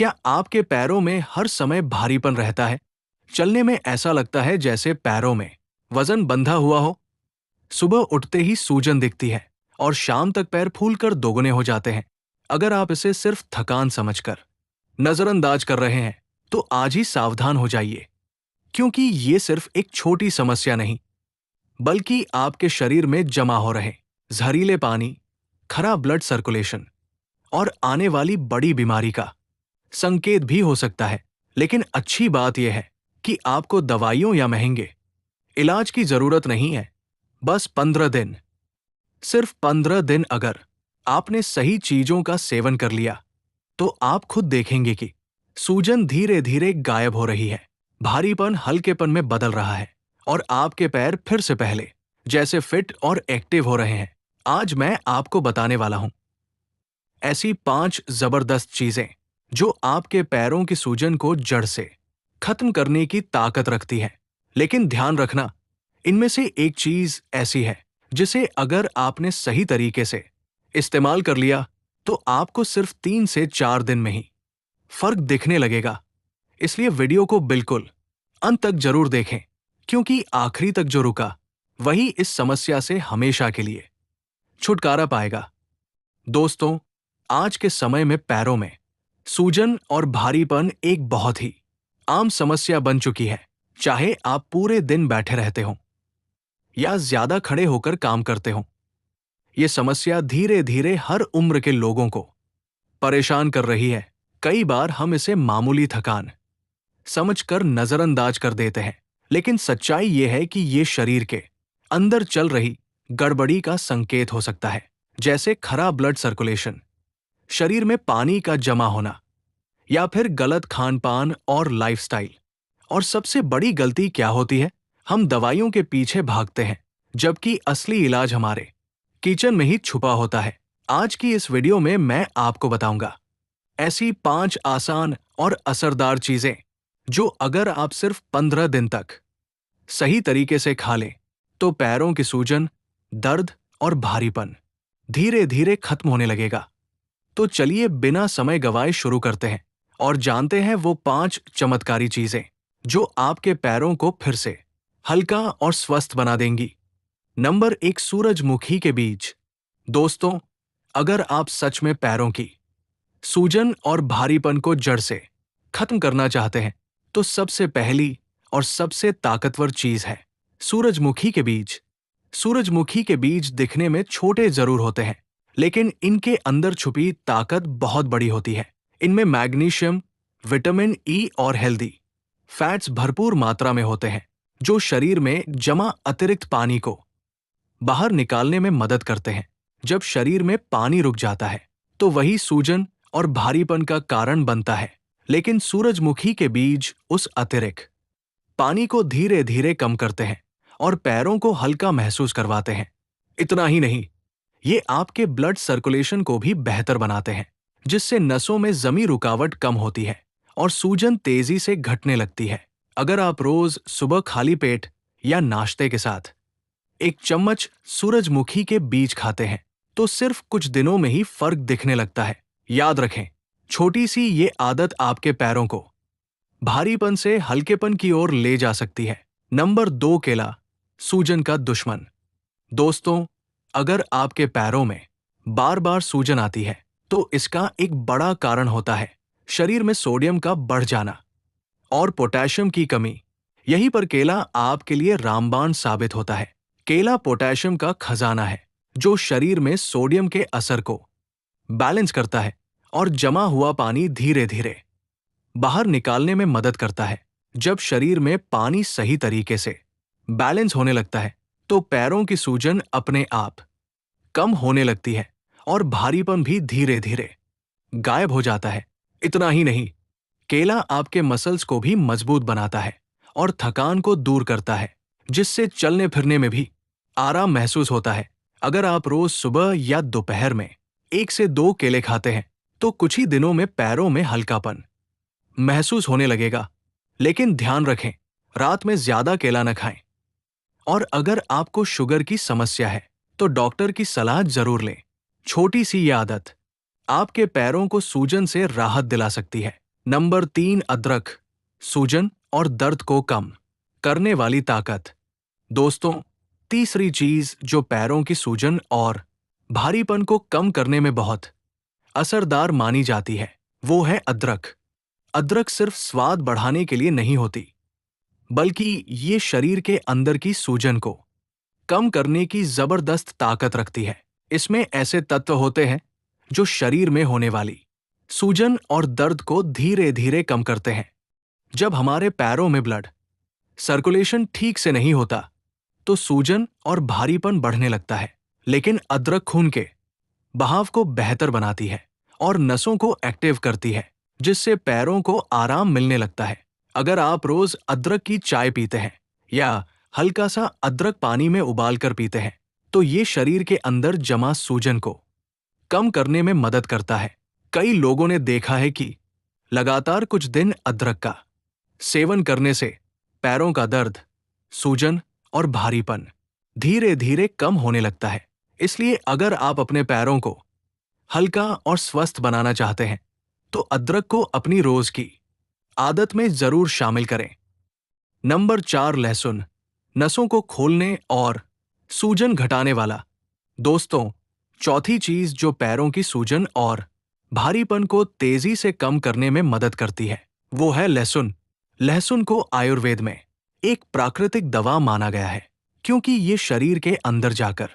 क्या आपके पैरों में हर समय भारीपन रहता है? चलने में ऐसा लगता है जैसे पैरों में वजन बंधा हुआ हो? सुबह उठते ही सूजन दिखती है और शाम तक पैर फूलकर दोगुने हो जाते हैं। अगर आप इसे सिर्फ थकान समझकर नजरअंदाज कर रहे हैं, तो आज ही सावधान हो जाइए, क्योंकि ये सिर्फ एक छोटी समस्या नहीं, बल्कि आपके शरीर में जमा हो रहे जहरीले पानी, खराब ब्लड सर्कुलेशन और आने वाली बड़ी बीमारी का संकेत भी हो सकता है। लेकिन अच्छी बात यह है कि आपको दवाइयों या महंगे इलाज की जरूरत नहीं है। बस 15 दिन, सिर्फ 15 दिन अगर आपने सही चीजों का सेवन कर लिया, तो आप खुद देखेंगे कि सूजन धीरे धीरे गायब हो रही है, भारीपन हल्केपन में बदल रहा है और आपके पैर फिर से पहले जैसे फिट और एक्टिव हो रहे हैं। आज मैं आपको बताने वाला हूं ऐसी 5 जबरदस्त चीजें जो आपके पैरों की सूजन को जड़ से खत्म करने की ताकत रखती है। लेकिन ध्यान रखना, इनमें से एक चीज ऐसी है जिसे अगर आपने सही तरीके से इस्तेमाल कर लिया, तो आपको सिर्फ 3 से 4 दिन में ही फर्क दिखने लगेगा। इसलिए वीडियो को बिल्कुल अंत तक जरूर देखें, क्योंकि आखिरी तक जो रुका वही इस समस्या से हमेशा के लिए छुटकारा पाएगा। दोस्तों, आज के समय में पैरों में सूजन और भारीपन एक बहुत ही आम समस्या बन चुकी है। चाहे आप पूरे दिन बैठे रहते हो या ज्यादा खड़े होकर काम करते हो, ये समस्या धीरे धीरे हर उम्र के लोगों को परेशान कर रही है। कई बार हम इसे मामूली थकान समझकर नजरअंदाज कर देते हैं, लेकिन सच्चाई ये है कि ये शरीर के अंदर चल रही गड़बड़ी का संकेत हो सकता है, जैसे खराब ब्लड सर्कुलेशन, शरीर में पानी का जमा होना, या फिर गलत खान पान और लाइफस्टाइल। और सबसे बड़ी गलती क्या होती है? हम दवाइयों के पीछे भागते हैं, जबकि असली इलाज हमारे किचन में ही छुपा होता है। आज की इस वीडियो में मैं आपको बताऊंगा ऐसी 5 आसान और असरदार चीजें जो अगर आप सिर्फ 15 दिन तक सही तरीके से खा लें, तो पैरों की सूजन, दर्द और भारीपन धीरे धीरे खत्म होने लगेगा। तो चलिए बिना समय गवाए शुरू करते हैं और जानते हैं वो 5 चमत्कारी चीजें जो आपके पैरों को फिर से हल्का और स्वस्थ बना देंगी। नंबर 1, सूरजमुखी के बीज। दोस्तों, अगर आप सच में पैरों की सूजन और भारीपन को जड़ से खत्म करना चाहते हैं, तो सबसे पहली और सबसे ताकतवर चीज है सूरजमुखी के बीज। सूरजमुखी के बीज दिखने में छोटे जरूर होते हैं, लेकिन इनके अंदर छुपी ताकत बहुत बड़ी होती है। इनमें मैग्नीशियम, विटामिन ई और हेल्दी फैट्स भरपूर मात्रा में होते हैं, जो शरीर में जमा अतिरिक्त पानी को बाहर निकालने में मदद करते हैं। जब शरीर में पानी रुक जाता है, तो वही सूजन और भारीपन का कारण बनता है। लेकिन सूरजमुखी के बीज उस अतिरिक्त पानी को धीरे धीरे कम करते हैं और पैरों को हल्का महसूस करवाते हैं। इतना ही नहीं, ये आपके ब्लड सर्कुलेशन को भी बेहतर बनाते हैं, जिससे नसों में जमी रुकावट कम होती है और सूजन तेजी से घटने लगती है। अगर आप रोज सुबह खाली पेट या नाश्ते के साथ 1 चम्मच सूरजमुखी के बीज खाते हैं, तो सिर्फ कुछ दिनों में ही फर्क दिखने लगता है। याद रखें, छोटी सी ये आदत आपके पैरों को भारीपन से हल्केपन की ओर ले जा सकती है। नंबर 2, केला, सूजन का दुश्मन। दोस्तों, अगर आपके पैरों में बार बार सूजन आती है, तो इसका एक बड़ा कारण होता है शरीर में सोडियम का बढ़ जाना और पोटेशियम की कमी। यहीं पर केला आपके लिए रामबाण साबित होता है। केला पोटेशियम का खजाना है, जो शरीर में सोडियम के असर को बैलेंस करता है और जमा हुआ पानी धीरे धीरे बाहर निकालने में मदद करता है। जब शरीर में पानी सही तरीके से बैलेंस होने लगता है, तो पैरों की सूजन अपने आप कम होने लगती है और भारीपन भी धीरे धीरे गायब हो जाता है। इतना ही नहीं, केला आपके मसल्स को भी मजबूत बनाता है और थकान को दूर करता है, जिससे चलने फिरने में भी आराम महसूस होता है। अगर आप रोज सुबह या दोपहर में 1 से 2 केले खाते हैं, तो कुछ ही दिनों में पैरों में हल्कापन महसूस होने लगेगा। लेकिन ध्यान रखें, रात में ज्यादा केला न खाएं। और अगर आपको शुगर की समस्या है, तो डॉक्टर की सलाह जरूर लें। छोटी सी ये आदत आपके पैरों को सूजन से राहत दिला सकती है। नंबर 3, अदरक, सूजन और दर्द को कम करने वाली ताकत। दोस्तों, तीसरी चीज जो पैरों की सूजन और भारीपन को कम करने में बहुत असरदार मानी जाती है, वो है अदरक। अदरक सिर्फ स्वाद बढ़ाने के लिए नहीं होती, बल्कि ये शरीर के अंदर की सूजन को कम करने की जबरदस्त ताकत रखती है। इसमें ऐसे तत्व होते हैं जो शरीर में होने वाली सूजन और दर्द को धीरे धीरे कम करते हैं। जब हमारे पैरों में ब्लड सर्कुलेशन ठीक से नहीं होता, तो सूजन और भारीपन बढ़ने लगता है। लेकिन अदरक खून के बहाव को बेहतर बनाती है और नसों को एक्टिव करती है, जिससे पैरों को आराम मिलने लगता है। अगर आप रोज अदरक की चाय पीते हैं या हल्का सा अदरक पानी में उबालकर पीते हैं, तो ये शरीर के अंदर जमा सूजन को कम करने में मदद करता है। कई लोगों ने देखा है कि लगातार कुछ दिन अदरक का सेवन करने से पैरों का दर्द, सूजन और भारीपन धीरे धीरे कम होने लगता है। इसलिए अगर आप अपने पैरों को हल्का और स्वस्थ बनाना चाहते हैं, तो अदरक को अपनी रोज की आदत में जरूर शामिल करें। नंबर 4, लहसुन, नसों को खोलने और सूजन घटाने वाला। दोस्तों, चौथी चीज जो पैरों की सूजन और भारीपन को तेजी से कम करने में मदद करती है, वो है लहसुन। लहसुन को आयुर्वेद में एक प्राकृतिक दवा माना गया है, क्योंकि ये शरीर के अंदर जाकर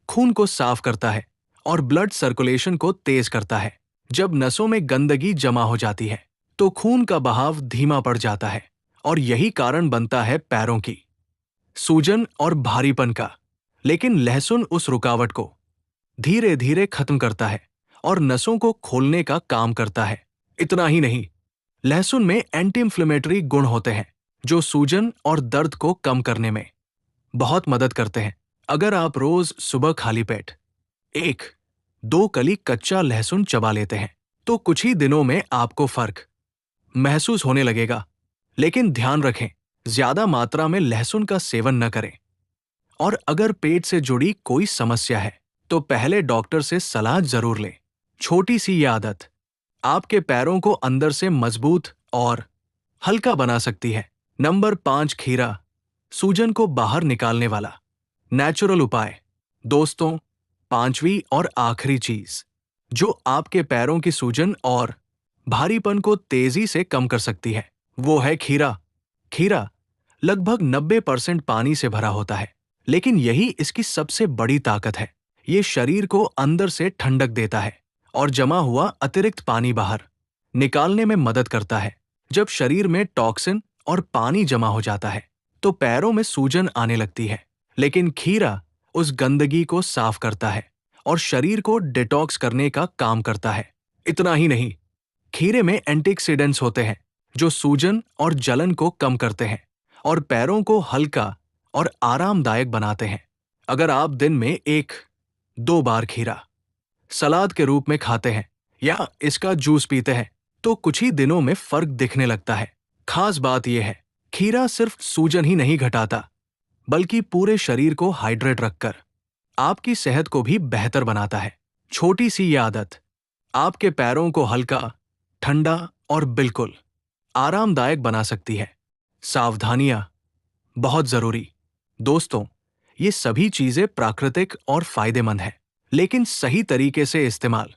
खून को साफ करता है और ब्लड सर्कुलेशन को तेज करता है। जब नसों में गंदगी जमा हो जाती है, तो खून का बहाव धीमा पड़ जाता है और यही कारण बनता है पैरों की सूजन और भारीपन का। लेकिन लहसुन उस रुकावट को धीरे धीरे खत्म करता है और नसों को खोलने का काम करता है। इतना ही नहीं, लहसुन में एंटी इंफ्लेमेटरी गुण होते हैं जो सूजन और दर्द को कम करने में बहुत मदद करते हैं। अगर आप रोज सुबह खाली पेट 1-2 कली कच्चा लहसुन चबा लेते हैं, तो कुछ ही दिनों में आपको फर्क महसूस होने लगेगा। लेकिन ध्यान रखें, ज्यादा मात्रा में लहसुन का सेवन न करें। और अगर पेट से जुड़ी कोई समस्या है, तो पहले डॉक्टर से सलाह जरूर लें। छोटी सी ये आदत आपके पैरों को अंदर से मजबूत और हल्का बना सकती है। नंबर 5, खीरा, सूजन को बाहर निकालने वाला नेचुरल उपाय। दोस्तों, 5वीं और आखिरी चीज जो आपके पैरों की सूजन और भारीपन को तेजी से कम कर सकती है, वो है खीरा। खीरा लगभग 90% पानी से भरा होता है, लेकिन यही इसकी सबसे बड़ी ताकत है। ये शरीर को अंदर से ठंडक देता है और जमा हुआ अतिरिक्त पानी बाहर निकालने में मदद करता है। जब शरीर में टॉक्सिन और पानी जमा हो जाता है, तो पैरों में सूजन आने लगती है। लेकिन खीरा उस गंदगी को साफ करता है और शरीर को डिटॉक्स करने का काम करता है। इतना ही नहीं, खीरे में एंटीऑक्सीडेंट्स होते हैं जो सूजन और जलन को कम करते हैं और पैरों को हल्का और आरामदायक बनाते हैं। अगर आप दिन में 1-2 बार खीरा सलाद के रूप में खाते हैं या इसका जूस पीते हैं, तो कुछ ही दिनों में फर्क दिखने लगता है। खास बात यह है, खीरा सिर्फ सूजन ही नहीं घटाता, बल्कि पूरे शरीर को हाइड्रेट रखकर आपकी सेहत को भी बेहतर बनाता है। छोटी सी ये आदत आपके पैरों को हल्का, ठंडा और बिल्कुल आरामदायक बना सकती है। सावधानियां बहुत जरूरी। दोस्तों, ये सभी चीजें प्राकृतिक और फायदेमंद हैं, लेकिन सही तरीके से इस्तेमाल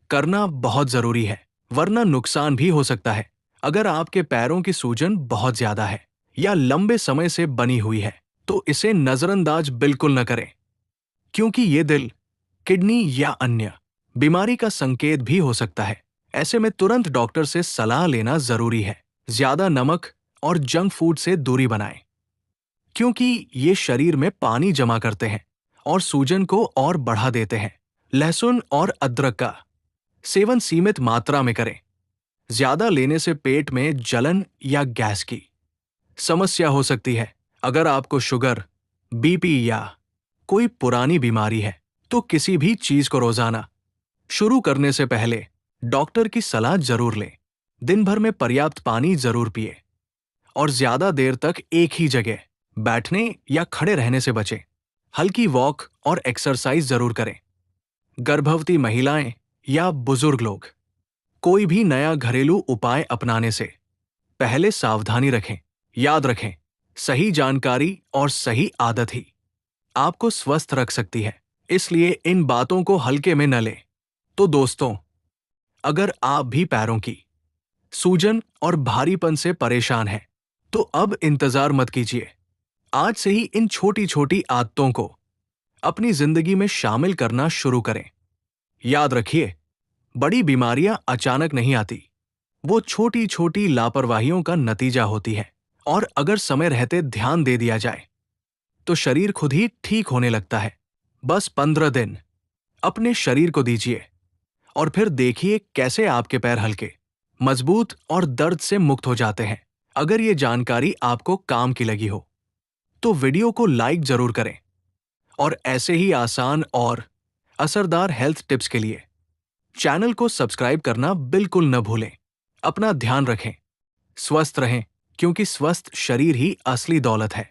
करना बहुत जरूरी है, वरना नुकसान भी हो सकता है। अगर आपके पैरों की सूजन बहुत ज्यादा है या लंबे समय से बनी हुई है, तो इसे नजरअंदाज बिल्कुल न करें, क्योंकि ये दिल, किडनी या अन्य बीमारी का संकेत भी हो सकता है। ऐसे में तुरंत डॉक्टर से सलाह लेना जरूरी है। ज्यादा नमक और जंक फूड से दूरी बनाएं, क्योंकि ये शरीर में पानी जमा करते हैं और सूजन को और बढ़ा देते हैं। लहसुन और अदरक का सेवन सीमित मात्रा में करें। ज्यादा लेने से पेट में जलन या गैस की समस्या हो सकती है। अगर आपको शुगर, बीपी या कोई पुरानी बीमारी है, तो किसी भी चीज को रोजाना शुरू करने से पहले डॉक्टर की सलाह जरूर लें। दिन भर में पर्याप्त पानी जरूर पिए और ज्यादा देर तक एक ही जगह बैठने या खड़े रहने से बचें। हल्की वॉक और एक्सरसाइज जरूर करें। गर्भवती महिलाएं या बुजुर्ग लोग कोई भी नया घरेलू उपाय अपनाने से पहले सावधानी रखें। याद रखें, सही जानकारी और सही आदत ही आपको स्वस्थ रख सकती है, इसलिए इन बातों को हल्के में न लें। तो दोस्तों, अगर आप भी पैरों की सूजन और भारीपन से परेशान हैं, तो अब इंतजार मत कीजिए। आज से ही इन छोटी छोटी आदतों को अपनी जिंदगी में शामिल करना शुरू करें। याद रखिए, बड़ी बीमारियां अचानक नहीं आती, वो छोटी छोटी लापरवाहियों का नतीजा होती है। और अगर समय रहते ध्यान दे दिया जाए तो शरीर खुद ही ठीक होने लगता है। बस 15 दिन अपने शरीर को दीजिए और फिर देखिए कैसे आपके पैर हल्के, मजबूत और दर्द से मुक्त हो जाते हैं। अगर ये जानकारी आपको काम की लगी हो तो वीडियो को लाइक जरूर करें और ऐसे ही आसान और असरदार हेल्थ टिप्स के लिए चैनल को सब्सक्राइब करना बिल्कुल न भूलें। अपना ध्यान रखें, स्वस्थ रहें, क्योंकि स्वस्थ शरीर ही असली दौलत है।